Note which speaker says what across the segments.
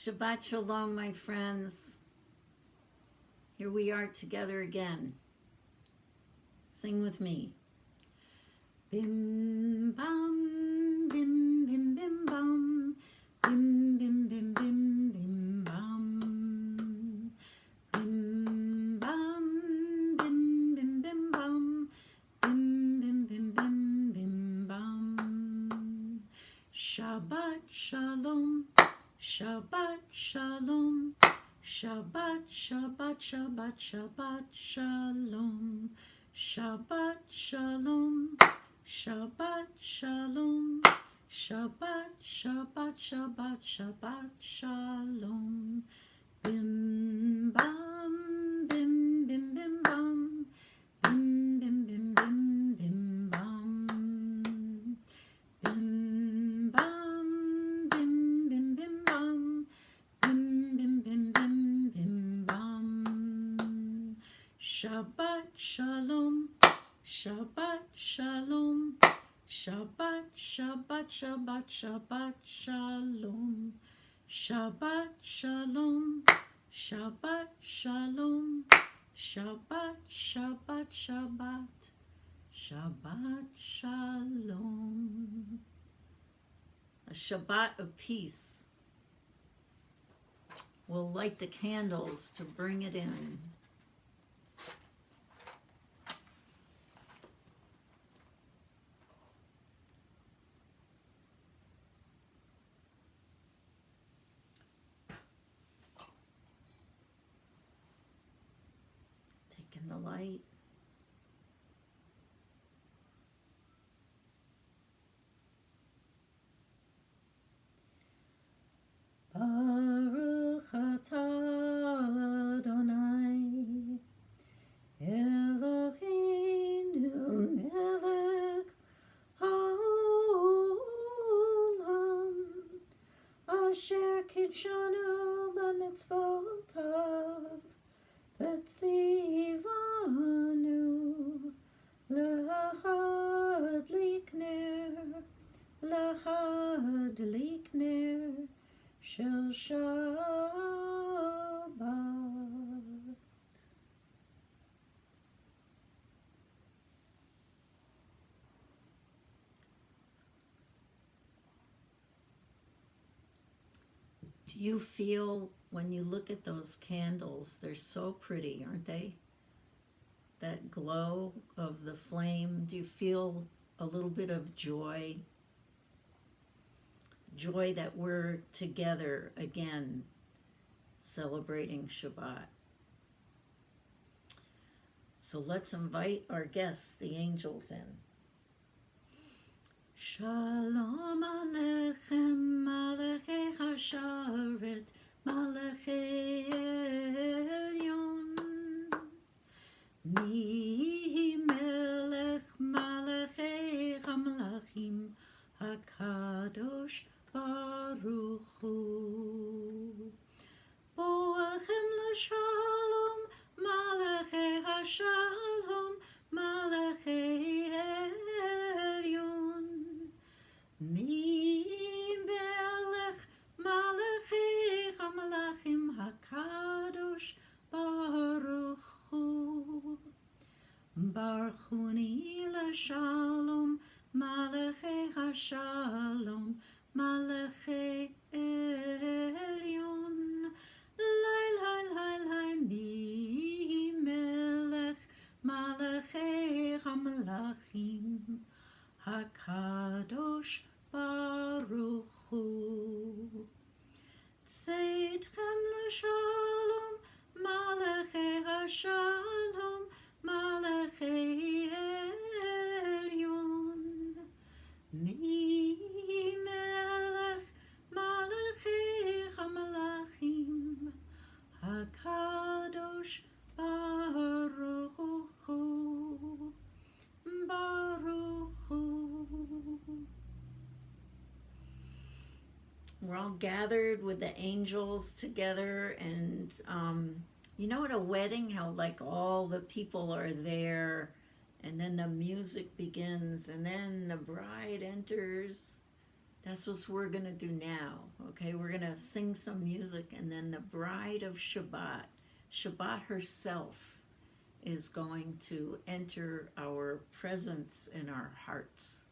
Speaker 1: Shabbat Shalom, my friends. Here we are together again. Sing with me. Bim bam, bim bim bim bam, bim bim bim bim bim bam, bim bam, bim bim bim bam, bim bim bim bim bim bam. Shabbat Shalom. Shabbat Shalom, Shabbat, Shabbat, Shabbat, Shabbat Shalom, Shabbat Shalom, Shabbat Shalom, Shabbat, Shabbat, Shabbat, Shabbat Shalom, Bim Bam, Bim Bim Bim Bam, Bim Bim Bim Bim Bim Bam, Bim Bam, Bim Bim Bim Bam, Bim Bim Bim Bim Bim Bam. Shabbat Shalom, Shabbat Shalom, Shabbat, Shabbat, Shabbat, Shabbat Shalom, Shabbat Shalom, Shabbat Shalom, Shabbat, Shabbat, Shabbat, Shabbat Shalom. A Shabbat of peace. We'll light the candles to bring it in. Taking the light. Baruch atah Adonai Eloheinu melech haolam asher kidshanu b'mitzvotav v'tzivanu lahadlik ner Shel Shabbat. Do you feel, when you look at those candles, they're so pretty, aren't they? That glow of the flame, do you feel a little bit of joy? Joy that we're together again, celebrating Shabbat. So let's invite our guests, the angels, in. Shalom Aleichem, Malachei Hasharet, Malachei Elyon, Mi Melech Malachei Hamlachim, HaKadosh Baruch Hu. Boachem l'shalom, Malachei Hashalom, Malachei Elyon. Mi Melech Malachei Hamlachim, HaKadosh Baruch Hu. Barchuni l'shalom, Malachei Hashalom, Malachei Elyon, Lai Lai Lai Lai Mi Melech Malachei Hamlachim, HaKadosh Baruch Hu. Tzeitchem l'shalom, Malachei Hashalom, Malachei Elyon, Mi Melech Malachei Hamlachim, HaKadosh Baruch Hu, Baruch Hu. We're all gathered with the angels together, and you know, at a wedding, how like all the people are there, and then the music begins, and then the bride enters, That's what we're going to do now, okay? We're going to sing some music, and then the bride of Shabbat, Shabbat herself, is going to enter our presence in our hearts.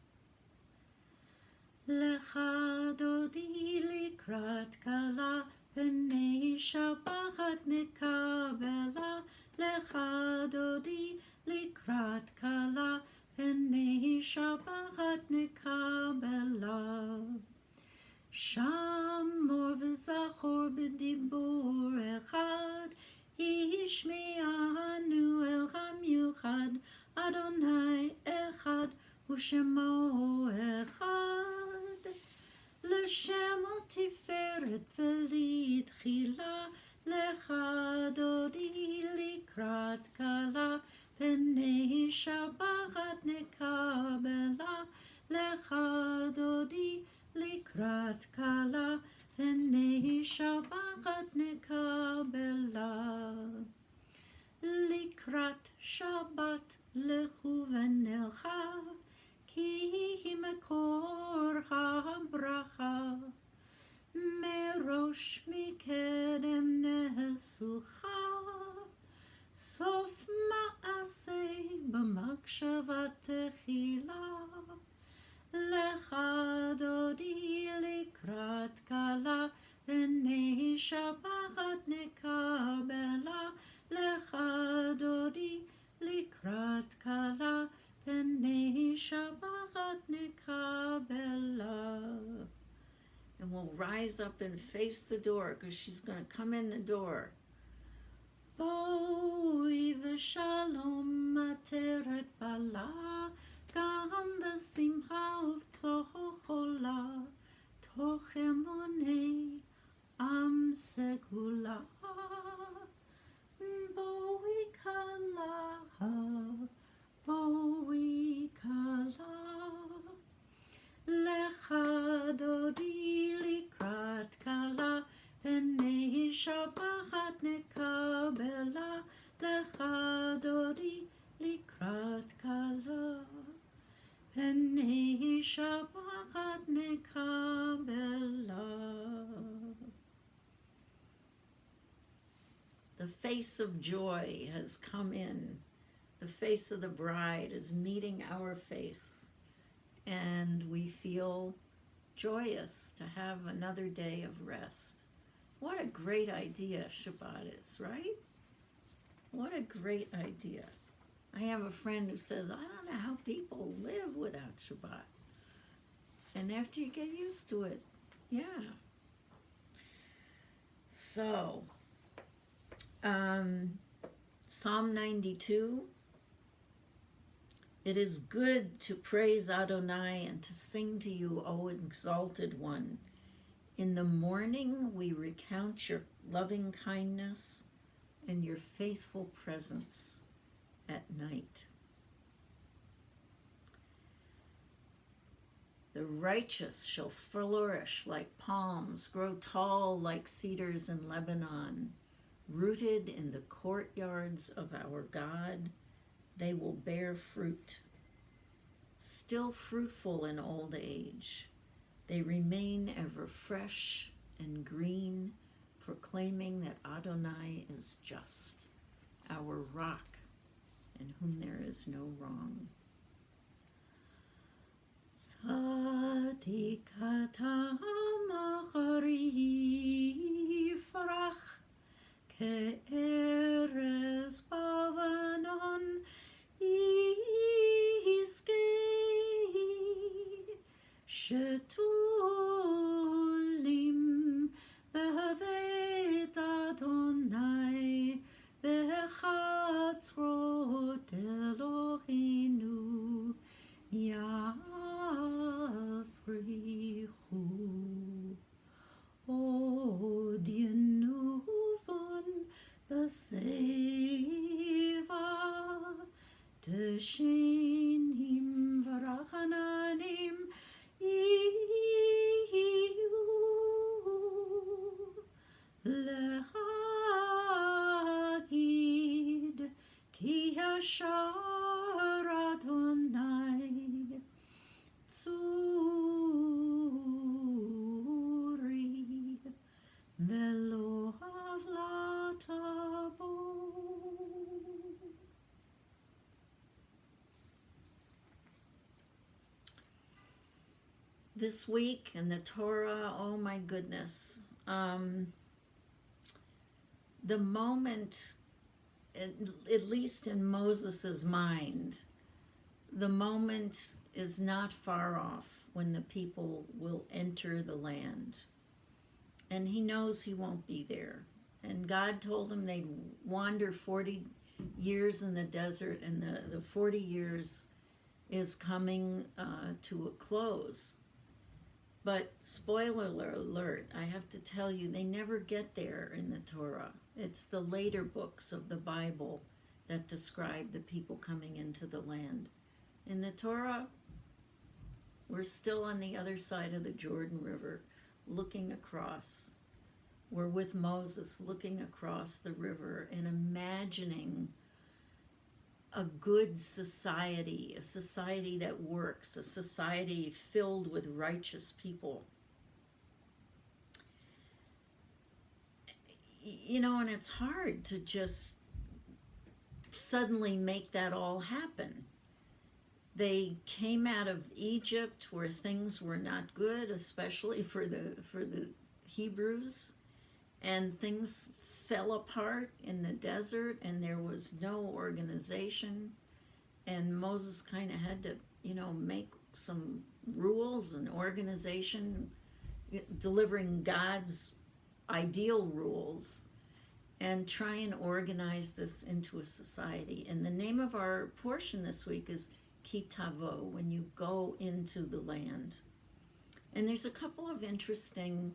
Speaker 1: Lecha dodi likrat kala, pnei Shabbat nekabela. Lecha dodi likrat kala, pnei Shabbat nekabela. Shamor v'zachor b'dibur echad, Ishme'anu el hamiuchad, Adonai echad, U'shemo echad. L'shem tiferet v'lit chila, Lecha dodi likrat kala, Pnei Shabbat nekabela. Lecha dodi likrat kala, Pnei Shabbat nekabela. Likrat Shabbat lechu v'nelcha, ki mekor habracha. Merosh mikedem nesucha, sof ma'aseh b'makshava techila. Lecha dodi likrat kala, Pnei Shabbat nekabela. Lecha dodi likrat kala, Pnei Shabbat nekabela. And we'll rise up and face the door, because she's going to come in the door. Boi v'shalom ateret bala, gam v'simcha uv'tzochola, toch emonei am segula. Boi kala, boi kala. Lecha dodi likrat kala, Pnei Shabbat nekabela. Lecha dodi likrat kala, Pnei Shabbat nekabela. The face of joy has come in. The face of the bride is meeting our face. And we feel joyous to have another day of rest. What a great idea Shabbat is, right? What a great idea. I have a friend who says, I don't know how people live without Shabbat. And after you get used to it, yeah. So, Psalm 92. It is good to praise Adonai and to sing to you, O exalted one. In the morning we recount your loving kindness and your faithful presence at night. The righteous shall flourish like palms, grow tall like cedars in Lebanon, rooted in the courtyards of our God. They will bear fruit, still fruitful in old age. They remain ever fresh and green, proclaiming that Adonai is just, our rock, in whom there is no wrong. Tzadik hatam achari yifrach, ke'erez bavanon Iskei shetulim bevet Adonai bechatzrot Eloheinu yafrichu od yenuvon b'seiva Teshenim v'rachanim this week in the Torah, oh my goodness. The moment, at least in Moses's mind, the moment is not far off when the people will enter the land. And he knows he won't be there. And God told him they'd wander 40 years in the desert, and the 40 years is coming to a close. But spoiler alert, I have to tell you, they never get there in the Torah. It's the later books of the Bible that describe the people coming into the land. In the Torah, we're still on the other side of the Jordan River, looking across. We're with Moses looking across the river and imagining a good society, a society that works, a society filled with righteous people. You know, and it's hard to just suddenly make that all happen. They came out of Egypt where things were not good, especially for the Hebrews, and things fell apart in the desert, and there was no organization, and Moses kind of had to, make some rules and organization, delivering God's ideal rules, and try and organize this into a society. And the name of our portion this week is Tavo, when you go into the land. And there's a couple of interesting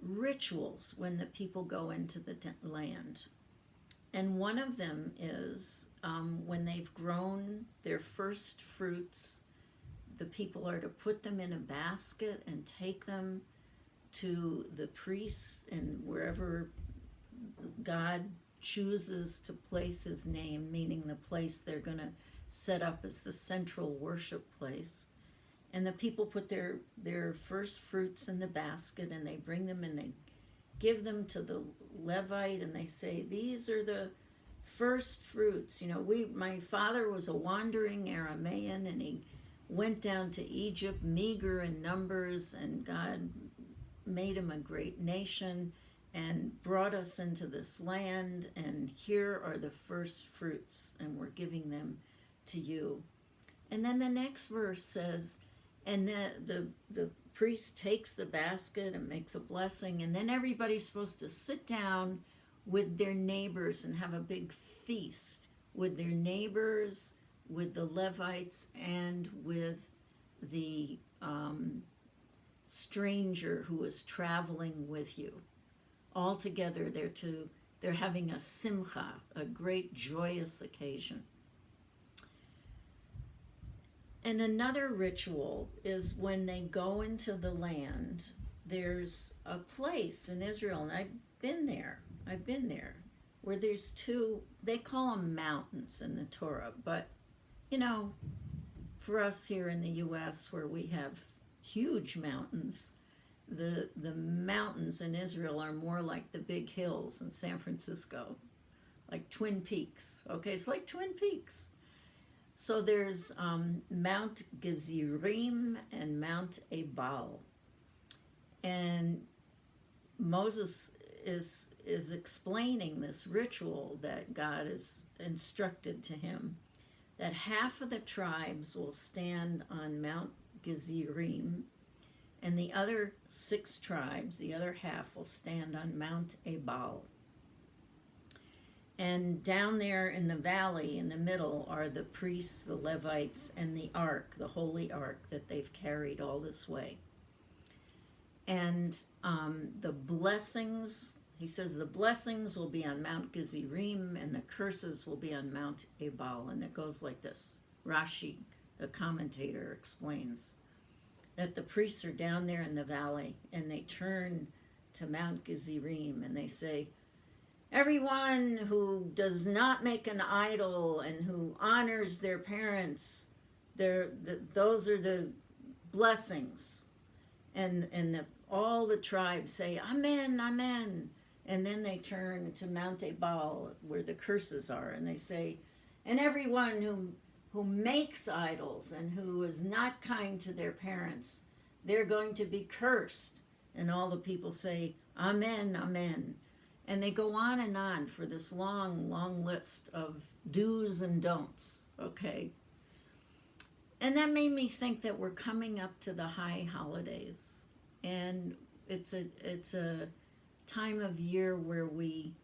Speaker 1: rituals when the people go into the land. And one of them is when they've grown their first fruits, the people are to put them in a basket and take them to the priest, and wherever God chooses to place his name, meaning the place they're going to set up as the central worship place. And the people put their first fruits in the basket, and they bring them and they give them to the Levite, and they say, these are the first fruits. My father was a wandering Aramaean, and he went down to Egypt, meager in numbers, and God made him a great nation and brought us into this land, and here are the first fruits, and we're giving them to you. And then the next verse says, and the priest takes the basket and makes a blessing, and then everybody's supposed to sit down with their neighbors and have a big feast with their neighbors, with the Levites, and with the stranger who is traveling with you. All together, they're having a simcha, a great joyous occasion. And another ritual is when they go into the land, there's a place in Israel, and I've been there, where there's two, they call them mountains in the Torah, but, for us here in the U.S., where we have huge mountains, the mountains in Israel are more like the big hills in San Francisco, like Twin Peaks. Okay, it's like Twin Peaks. So there's Mount Gezirim and Mount Ebal. And Moses is explaining this ritual that God has instructed to him, that half of the tribes will stand on Mount Gezirim, and the other 6 tribes, the other half, will stand on Mount Ebal. And down there in the valley, in the middle, are the priests, the Levites, and the ark, the holy ark that they've carried all this way. And the blessings, he says, the blessings will be on Mount Gezirim, and the curses will be on Mount Ebal. And it goes like this. Rashi, the commentator, explains that the priests are down there in the valley, and they turn to Mount Gezirim, and they say, everyone who does not make an idol and who honors their parents, those are the blessings. And all the tribes say, Amen, Amen. And then they turn to Mount Ebal, where the curses are, and they say, and everyone who makes idols and who is not kind to their parents, they're going to be cursed. And all the people say, Amen, Amen. And they go on for this long, long list of do's and don'ts, okay? And that made me think that we're coming up to the high holidays. And it's a time of year where we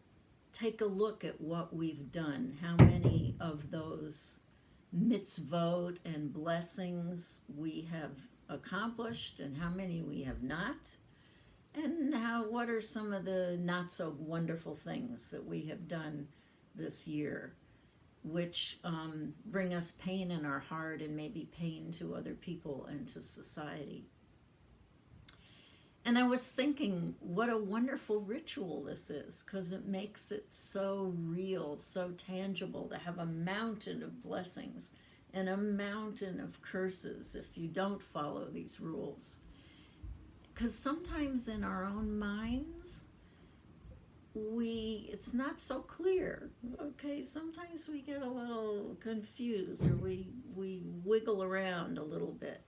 Speaker 1: take a look at what we've done, how many of those mitzvot and blessings we have accomplished and how many we have not, and what are some of the not so wonderful things that we have done this year, which bring us pain in our heart and maybe pain to other people and to society. And I was thinking, what a wonderful ritual this is, because it makes it so real, so tangible to have a mountain of blessings and a mountain of curses if you don't follow these rules. Because sometimes in our own minds, it's not so clear, okay? Sometimes we get a little confused, or we wiggle around a little bit.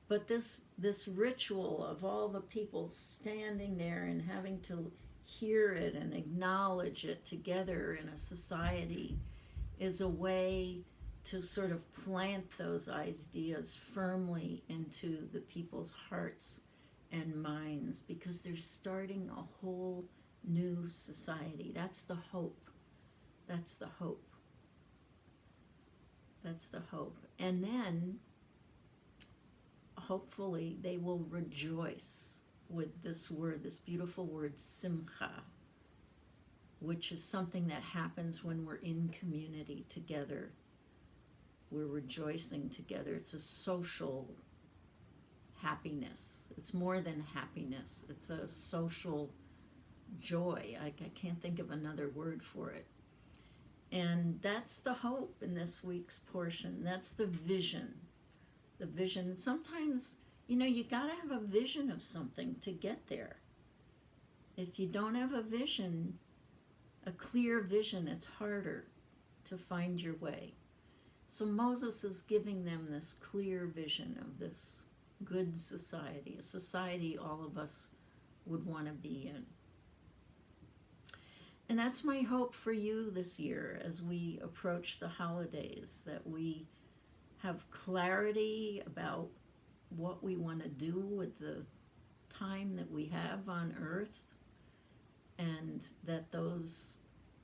Speaker 1: But this ritual of all the people standing there and having to hear it and acknowledge it together in a society is a way to sort of plant those ideas firmly into the people's hearts and minds, because they're starting a whole new society. That's the hope. That's the hope. That's the hope. And then hopefully they will rejoice with this word, this beautiful word, simcha, which is something that happens when we're in community together. We're rejoicing together. It's a social happiness. It's more than happiness. It's a social joy. I can't think of another word for it. And that's the hope in this week's portion. That's the vision. The vision. Sometimes, you got to have a vision of something to get there. If you don't have a vision, a clear vision, it's harder to find your way. So Moses is giving them this clear vision of this good society, a society all of us would want to be in. And that's my hope for you this year as we approach the holidays, that we have clarity about what we want to do with the time that we have on earth, and that those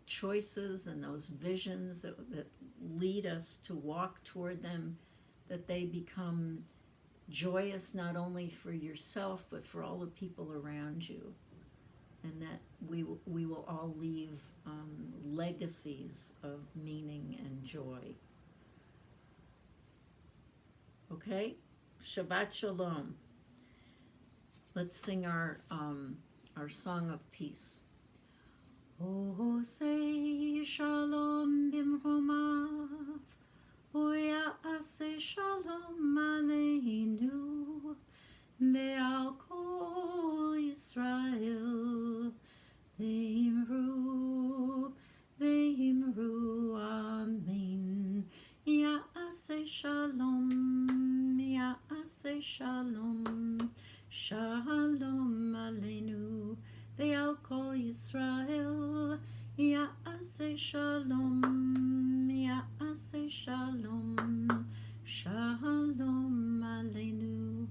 Speaker 1: choices and those visions that lead us to walk toward them, that they become joyous not only for yourself but for all the people around you, and that we will all leave legacies of meaning and joy. Okay? Shabbat Shalom. Let's sing our song of peace. Oh, say shalom bimromav, oh ya'aseh shalom aleinu, ve'al kol Yisrael, ve'imru, amen. Ya'aseh shalom, shalom aleinu, ve'al kol Yisrael, ya'aseh shalom, shalom aleinu,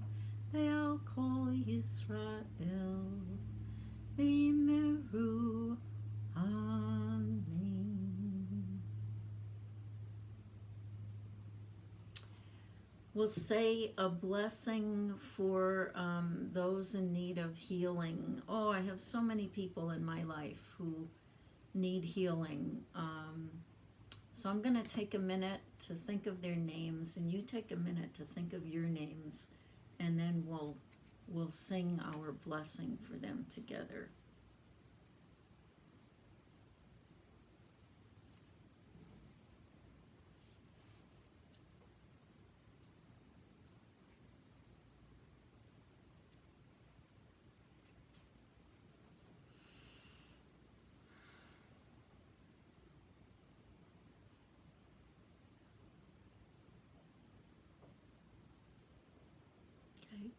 Speaker 1: ve'al kol Yisrael, v'yimeru, amen. We'll say a blessing for those in need of healing. Oh, I have so many people in my life who need healing. So I'm going to take a minute to think of their names, and you take a minute to think of your names, and then we'll sing our blessing for them together. Okay.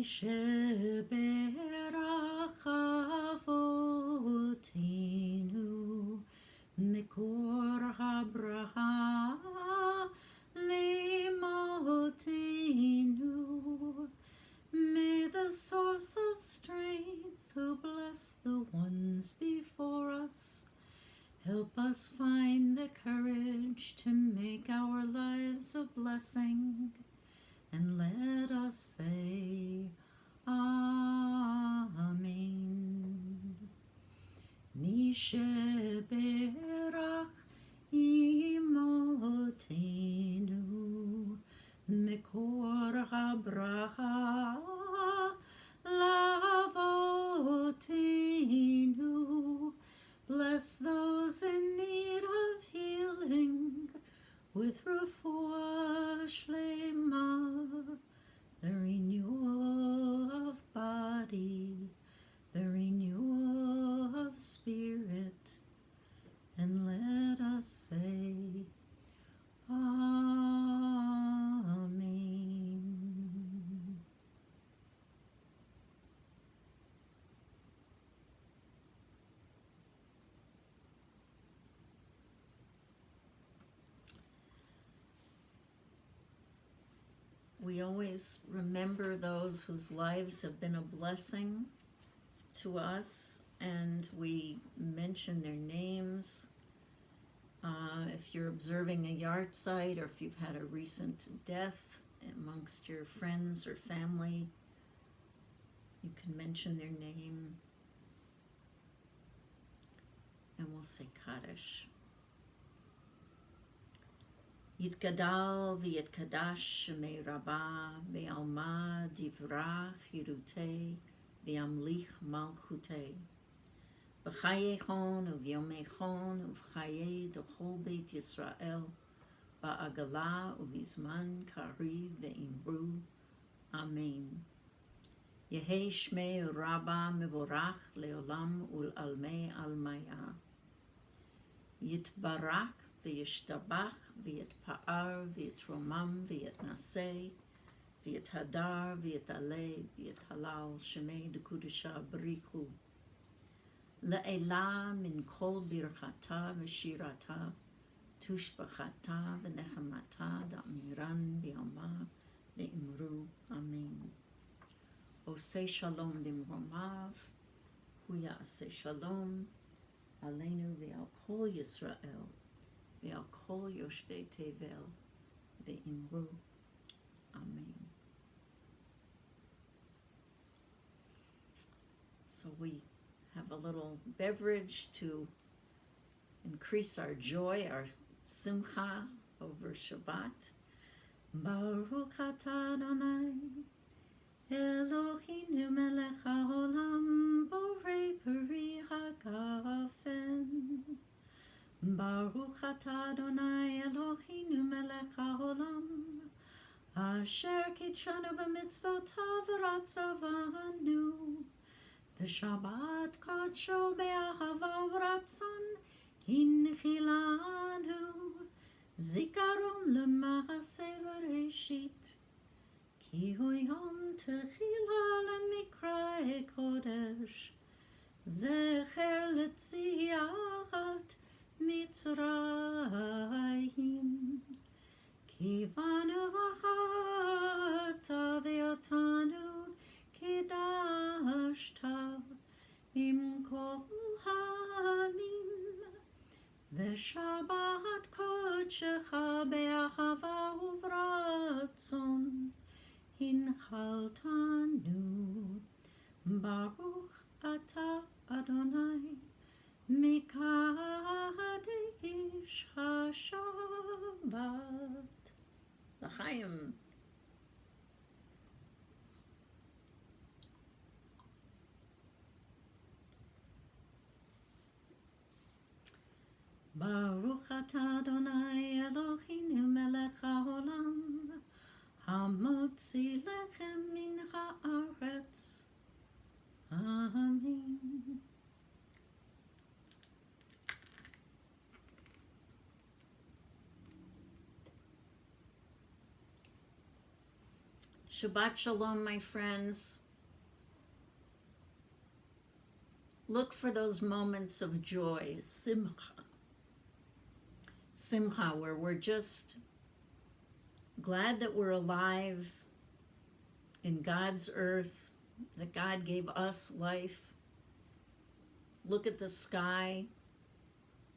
Speaker 1: שברח אבותינו מקור הברכה לאמותינו. May the source of strength who bless the ones before us help us find the courage to make our lives a blessing, and let us say Amen. Nisheberach imotenu mekor habracha lavotenu. Bless those in need of healing with refuah shlema, the renewal of body, the renewal of spirit, and let us say Amen. We always remember those whose lives have been a blessing to us, and we mention their names. If you're observing a yard site, or if you've had a recent death amongst your friends or family, you can mention their name, and we'll say Kaddish. Yitgadal v'yitkadash shemei rabba ve'alma divra chirutei v'yamlich malchutei v'chayechon uv'yomechon uv'chayei d'chol beit Yisrael ba'agala uv'izman kariv ve'imru Amen. Yehei shmei rabba mevorach leolam ul'almei almaya. Yitbarak v'yishtabach v'yitpa'ar v'yitromam v'yitnaseh v'yithadar v'yitaleh v'yithalal shemei d'kudusha b'richu le'ela min kol birchata v'shirata tushbachata v'nechamata da'amiran b'yama ve'imru Amen. Oseh shalom limromav hu ya'aseh shalom Aleinu ve'al kol Yisrael ve'al kol yoshvei tevel ve'imru Amen. So we have a little beverage to increase our joy, our simcha over Shabbat. Baruch atah Adonai Eloheinu melech haolam borei peri hagafen. Baruch atah Adonai Eloheinu melech haolam asher kitshanu b'mitzvotav v'ratzavanu v'shabbat kodsho be'ahava v'ratzon hinchilanu zikaron l'ma'aseh v'reshit ki hu yom techila l'mikra'e kodesh zecher l'tziyarat Mitzrayim ki vanu v'chata v'yotanu kidashta im kol ha'amim v'shabbat kodshecha be'ahava uv'ratzon hinchaltanu. Baruch atah Adonai Mikadesh HaShabbat. L'chaim. Baruch atah Adonai Eloheinu melech haolam hamotzi lechem min haaretz. Amen. Shabbat Shalom, my friends. Look for those moments of joy, simcha. Simcha, where we're just glad that we're alive in God's earth, that God gave us life. Look at the sky.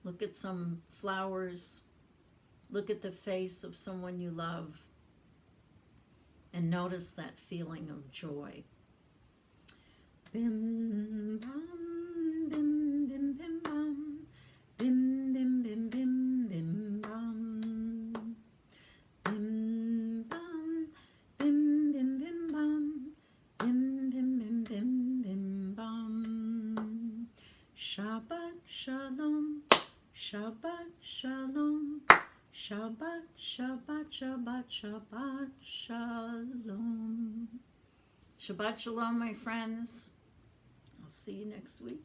Speaker 1: Look at some flowers. Look at the face of someone you love. And notice that feeling of joy. Bim bam, bim bim bim bam, bim bim bim bim bim bam, bim bam, bim bim bim bam, bim bim bim bim bim bam. Shabbat shalom, Shabbat shalom, Shabbat Shabbat Shabbat Shabbat shalom. Shabbat shalom, my friends. I'll see you next week.